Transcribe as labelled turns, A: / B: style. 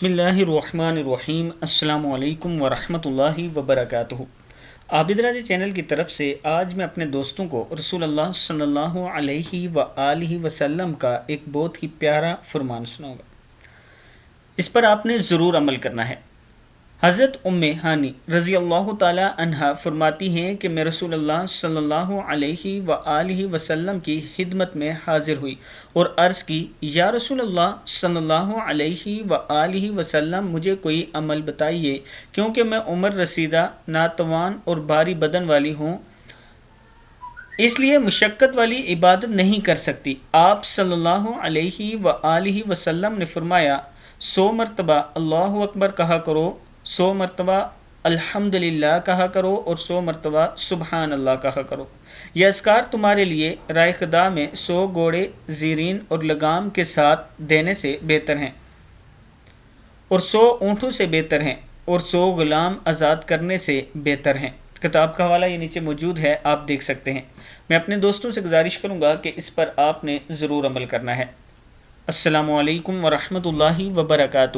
A: بسم اللہ الرحمن الرحیم۔ السلام علیکم ورحمۃ اللہ وبرکاتہ۔ عابد راضی چینل کی طرف سے آج میں اپنے دوستوں کو رسول اللہ صلی اللہ علیہ وآلہ وسلم کا ایک بہت ہی پیارا فرمان سناؤں گا۔ اس پر آپ نے ضرور عمل کرنا ہے۔ حضرت ام ہانی رضی اللہ تعالی عنہا فرماتی ہیں کہ میں رسول اللہ صلی اللہ علیہ وآلہ وسلم کی خدمت میں حاضر ہوئی اور عرض کی، یا رسول اللہ صلی اللہ علیہ وآلہ وسلم، مجھے کوئی عمل بتائیے کیونکہ میں عمر رسیدہ، ناتوان اور بھاری بدن والی ہوں، اس لیے مشقت والی عبادت نہیں کر سکتی۔ آپ صلی اللہ علیہ وآلہ وسلم نے فرمایا، 100 مرتبہ اللہ اکبر کہا کرو، 100 مرتبہ الحمدللہ کہا کرو اور 100 مرتبہ سبحان اللہ کہا کرو۔ یہ اذکار تمہارے لیے رائے خدا میں 100 گھوڑے زیرین اور لگام کے ساتھ دینے سے بہتر ہیں، اور 100 اونٹوں سے بہتر ہیں، اور 100 غلام آزاد کرنے سے بہتر ہیں۔ کتاب کا حوالہ یہ نیچے موجود ہے، آپ دیکھ سکتے ہیں۔ میں اپنے دوستوں سے گزارش کروں گا کہ اس پر آپ نے ضرور عمل کرنا ہے۔ السلام علیکم ورحمۃ اللہ وبرکاتہ۔